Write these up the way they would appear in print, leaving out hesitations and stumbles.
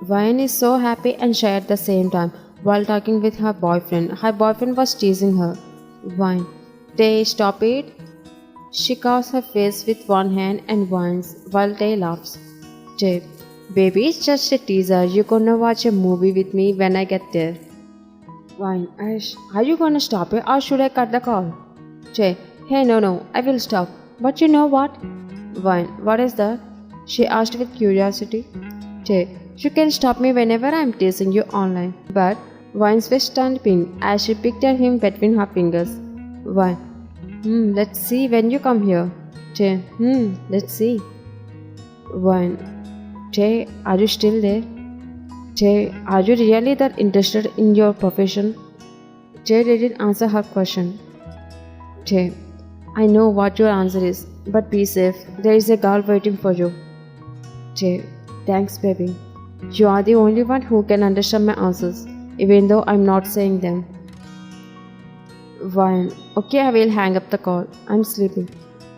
Vine is so happy and shy at the same time while talking with her boyfriend. Her boyfriend was teasing her. Vine. Tay, stop it. She covers her face with one hand and whines while Tay laughs. Tay. Baby, it's just a teaser. You're gonna watch a movie with me when I get there. Vine. Ash, are you gonna stop it or should I cut the call? Tay. Hey, no, I will stop. But you know what? Vine. What is that? She asked with curiosity. Tay. You can stop me whenever I'm teasing you online. But Vine's face turned pink as she picked at him between her fingers. Vine. Let's see when you come here. Tay. Let's see. Vine. Tay, are you still there? Tay, are you really that interested in your profession? Tay didn't answer her question. Tay, I know what your answer is, but be safe. There is a girl waiting for you. Tay, thanks, baby. You are the only one who can understand my answers, even though I'm not saying them. Vine, okay, I will hang up the call. I'm sleeping.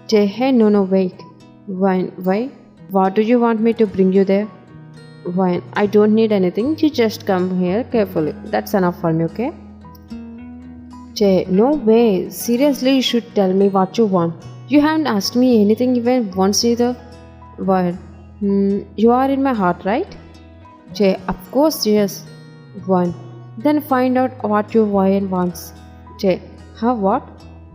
Tay, hey, no, wait. Vine, why? What do you want me to bring you there? Vine, I don't need anything. You just come here carefully. That's enough for me, okay? Tay, no way. Seriously, you should tell me what you want. You haven't asked me anything even once either. Vine, you are in my heart, right? Tay, of course, yes. Vine, then find out what your Vine wants. Tay, how what?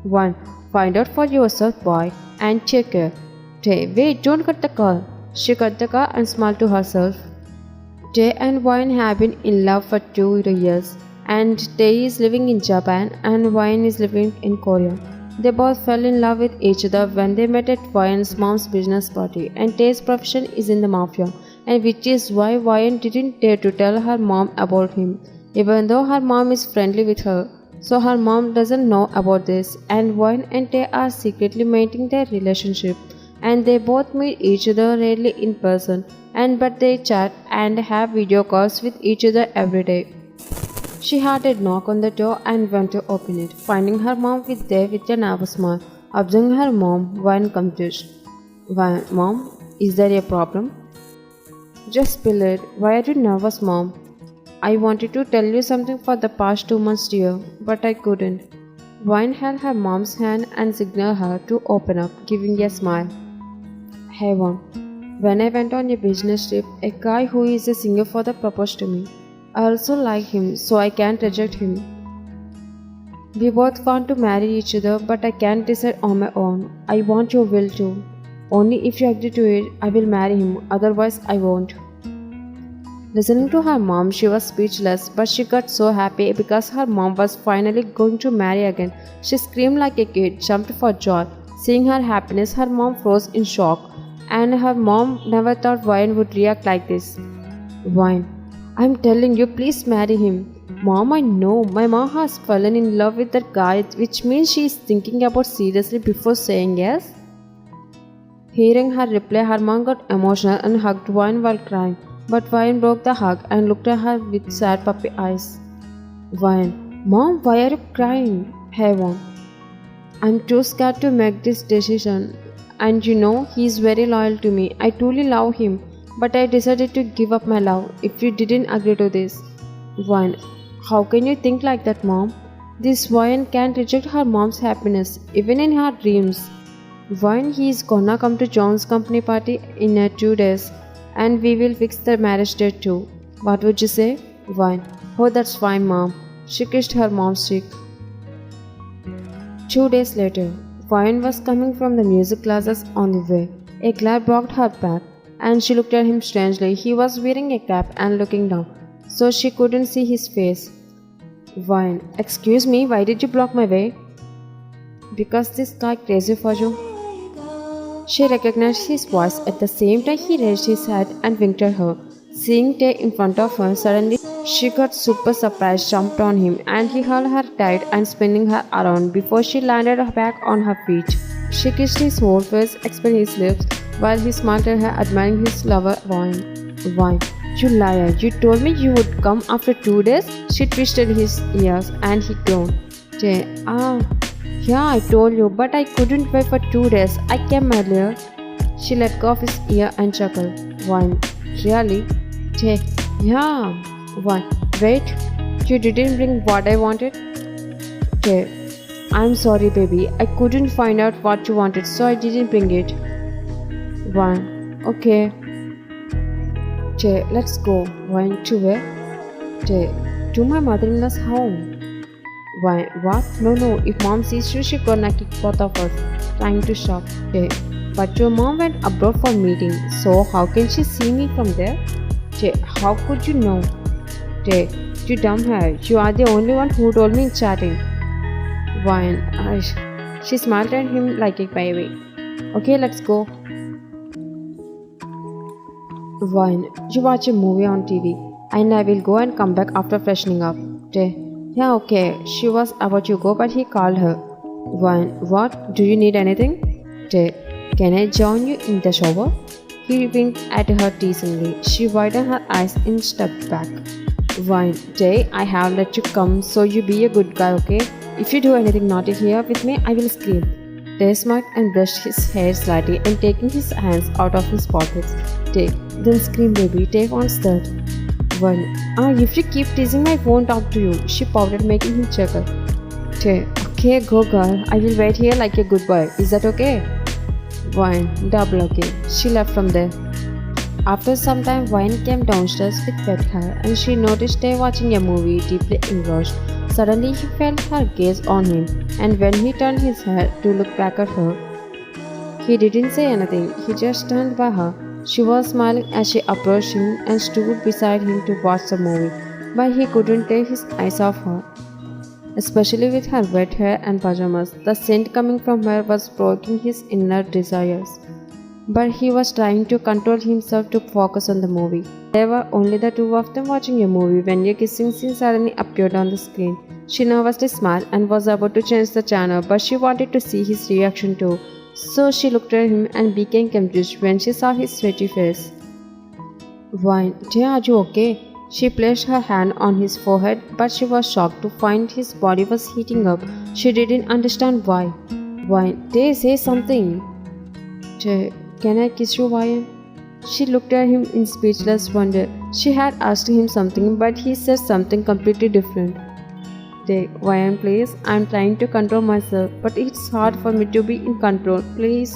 Vine, find out for yourself, boy, and take care. Tay, wait, don't cut the call. She cut the call and smiled to herself. Tay and Vine have been in love for 2 years, and Tay is living in Japan and Vine is living in Korea. They both fell in love with each other when they met at Vine's mom's business party, and Tay's profession is in the mafia, and which is why Vine didn't dare to tell her mom about him, even though her mom is friendly with her. So her mom doesn't know about this, and Vine and Tay are secretly maintaining their relationship, and they both meet each other rarely in person, but they chat and have video calls with each other every day. She heard a knock on the door and went to open it, finding her mom there with a nervous smile. Observing her mom, Vine confused. Vine, Mom, is there a problem? Just spill it. Why are you nervous, Mom? I wanted to tell you something for the past 2 months, dear, but I couldn't. Vine held her mom's hand and signaled her to open up, giving a smile. Hey, Mom. When I went on a business trip, a guy who is a singer father proposed to me. I also like him, so I can't reject him. We both want to marry each other, but I can't decide on my own. I want your will too. Only if you agree to it, I will marry him, otherwise I won't. Listening to her mom, she was speechless, but she got so happy because her mom was finally going to marry again. She screamed like a kid, jumped for joy. Seeing her happiness, her mom froze in shock, and her mom never thought Vine would react like this. Vine, I'm telling you, please marry him. Mom, I know. My mom has fallen in love with that guy, which means she is thinking about seriously before saying yes. Hearing her reply, her mom got emotional and hugged Vine while crying. But Vine broke the hug and looked at her with sad puppy eyes. Vine, Mom, why are you crying? Hey, Mom. I'm too scared to make this decision. And you know, he is very loyal to me. I truly love him. But I decided to give up my love if you didn't agree to this. Vine, how can you think like that, Mom? This Vine can't reject her mom's happiness, even in her dreams. Vine, he is gonna come to John's company party in 2 days, and we will fix the marriage date too. What would you say? Vine, oh, that's fine, Mom. She kissed her mom's cheek. 2 days later, Vine was coming from the music classes on the way. A cab blocked her path, and she looked at him strangely. He was wearing a cap and looking down, so she couldn't see his face. Vine, excuse me, why did you block my way? Because this guy crazy for you. She recognized his voice. At the same time, he raised his head and winked at her. Seeing Tay in front of her, suddenly she got super surprised, jumped on him, and he held her tight and spinning her around before she landed back on her feet. She kissed his whole face, expanded his lips, while he smiled at her, admiring his lover Vine. Vine, you liar, you told me you would come after 2 days? She twisted his ears and he groaned. Tay, yeah, I told you, but I couldn't wait for 2 days. I came earlier. She let go of his ear and chuckled. Vine, really? Tay, Yeah. What? Wait. You didn't bring what I wanted? Jay. I'm sorry, baby. I couldn't find out what you wanted, so I didn't bring it. One. Okay. Jay, let's go. One, to where? Jay, to my mother-in-law's home. Why? What? No. If mom sees you, she gonna kick both of us. Trying to stop. Jay, but your mom went abroad for meeting, so how can she see me from there? Jay, how could you know? Jay, you dumb hair. You are the only one who told me in chatting. Why? She smiled at him like a baby. Okay, let's go. Wine. You watch a movie on TV, and I will go and come back after freshening up. Day. Yeah, okay. She was about to go, but he called her. Wine. What? Do you need anything? Day. Can I join you in the shower? He winked at her teasingly. She widened her eyes and stepped back. Wine. Day, I have let you come, so you be a good guy, okay? If you do anything naughty here with me, I will scream. Day smirked and brushed his hair slightly and taking his hands out of his pockets. Take, then scream, baby, take wants that. One. If you keep teasing me, I won't talk to you. She pouted, making him chuckle. Tay, okay, go girl. I will wait here like a good boy. Is that okay? One. Double okay. She left from there. After some time, Wine came downstairs with wet hair and she noticed Tay watching a movie, deeply engrossed. Suddenly, he felt her gaze on him, and when he turned his head to look back at her, he didn't say anything. He just turned by her. She was smiling as she approached him and stood beside him to watch the movie, but he couldn't take his eyes off her. Especially with her wet hair and pajamas, the scent coming from her was provoking his inner desires. But he was trying to control himself to focus on the movie. There were only the two of them watching a movie when a kissing scene suddenly appeared on the screen. She nervously smiled and was about to change the channel, but she wanted to see his reaction too. So she looked at him and became confused when she saw his sweaty face. Wine, Jay, are you okay? She placed her hand on his forehead, but she was shocked to find his body was heating up. She didn't understand why. Wine, Jay, say something. Jay, can I kiss you, Wine? She looked at him in speechless wonder. She had asked him something, but he said something completely different. Jay, Wine, please. I'm trying to control myself, but it's hard for me to be in control. Please.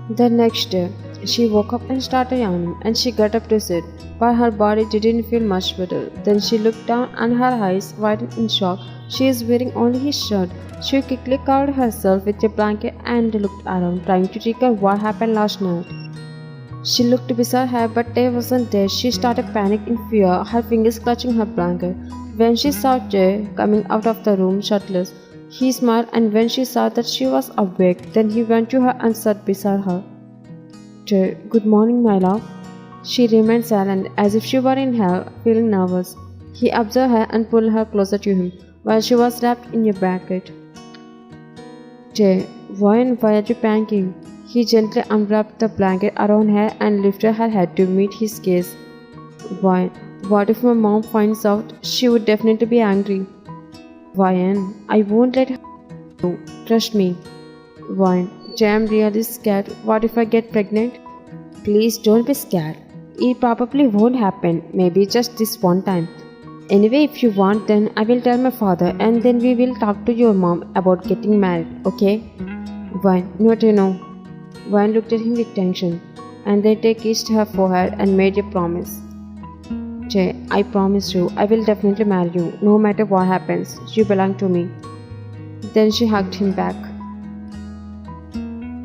The next day, she woke up and started yawning, and she got up to sit, but her body didn't feel much better. Then she looked down and her eyes widened in shock. She is wearing only his shirt. She quickly covered herself with a blanket and looked around, trying to recall what happened last night. She looked beside her, but Tay wasn't there. She started panic in fear, her fingers clutching her blanket. When she saw Jay coming out of the room shirtless, he smiled, and when she saw that she was awake, then he went to her and sat beside her. Jay, good morning, my love. She remained silent, as if she were in hell, feeling nervous. He observed her and pulled her closer to him, while she was wrapped in a blanket. Jay, why are you panicking? He gently unwrapped the blanket around her and lifted her head to meet his gaze. Why? What if my mom finds out? She would definitely be angry. Wyan, I won't let her do. Trust me. Wyan, Jay, I'm really scared. What if I get pregnant? Please don't be scared. It probably won't happen. Maybe just this one time. Anyway, if you want, then I will tell my father and then we will talk to your mom about getting married, okay? Wyan, no. Wyan looked at him with tension, and then they kissed her forehead and made a promise. Jay, I promise you, I will definitely marry you, no matter what happens. You belong to me. Then she hugged him back.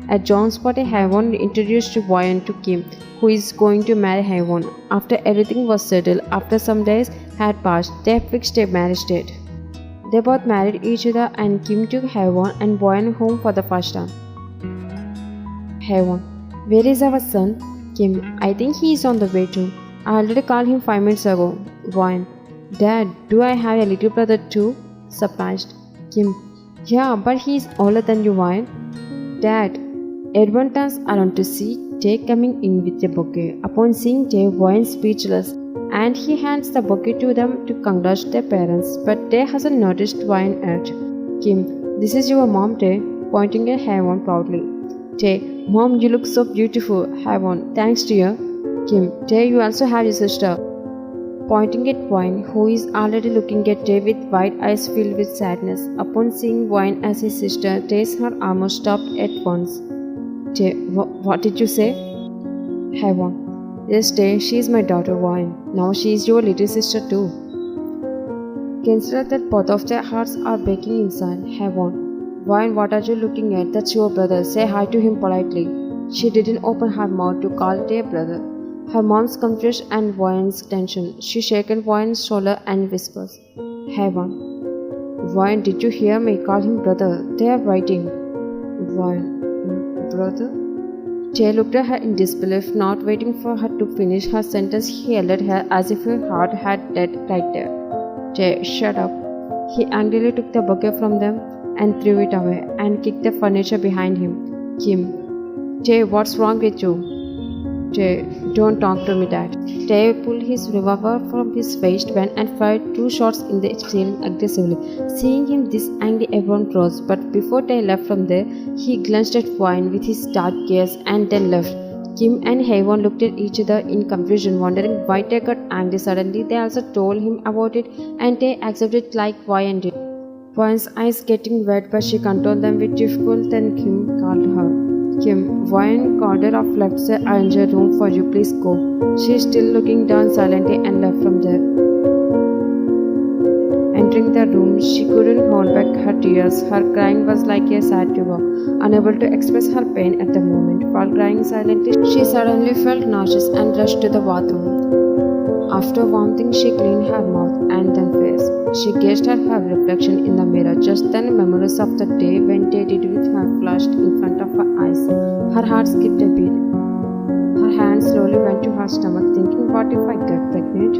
At John's party, Taehyung introduced Wyan to Kim, who is going to marry Haewon. After everything was settled, after some days had passed, they fixed a marriage date. They both married each other and Kim took Haewon and Boyan home for the first time. Haewon, where is our son? Kim, I think he is on the way too. I already called him 5 minutes ago. Boyan, Dad, do I have a little brother too? Surprised. Kim, yeah, but he is older than you, Boyan. Dad, everyone turns around to see Tae coming in with a bouquet. Upon seeing Tae, Boyan speechless, and he hands the bouquet to them to congratulate their parents, but Tae hasn't noticed Boyan yet. Kim, this is your mom, Tae, pointing at Haewon proudly. Tae, Mom, you look so beautiful. Haewon, thanks to you. Kim, Tae, you also have a sister. Pointing at Boyan, who is already looking at Tae with wide eyes filled with sadness. Upon seeing Boyan as his sister, Tae's heart almost stopped at once. Tae, what did you say? Haewon, yes, Tae, she is my daughter, Boyan. Now she is your little sister too. Consider that both of their hearts are breaking inside. Haewon, Boyan, what are you looking at? That's your brother. Say hi to him politely. She didn't open her mouth to call Tae brother. Her mom's confusion and Boyan's tension. She shaken Boyan's shoulder and whispers, Haewon, Boyan, did you hear me? Call him brother. They are waiting. Boyan, brother? Tae looked at her in disbelief, not waiting for her to finish her sentence. He yelled at her as if her heart had died right there. Tae, shut up. He angrily took the bouquet from them and threw it away and kicked the furniture behind him. Kim, Tae, what's wrong with you? Tae, don't talk to me, Dad. Tae pulled his revolver from his waistband and fired 2 shots in the ceiling aggressively. Seeing him this angry, everyone froze, but before Tae left from there, he glanced at Boyan with his dark gaze and then left. Kim and Haewon looked at each other in confusion, wondering why Tae got angry suddenly. They also told him about it, and Tae accepted it like Boyan did. Boyan's eyes getting wet, but she controlled them with difficulty. Then Kim called her. Kim, Boyan called her off, left the arranger room for you, please go. She is still looking down silently and left from there. Entering the room, she couldn't hold back her tears. Her crying was like a sad river, unable to express her pain at the moment. While crying silently, she suddenly felt nauseous and rushed to the bathroom. After one thing, she cleaned her mouth and then face. She gazed at her reflection in the mirror. Just then, memories of the day when Tae did with her flashed in front of her eyes. Her heart skipped a beat. Her hand slowly went to her stomach, thinking, what if I get pregnant?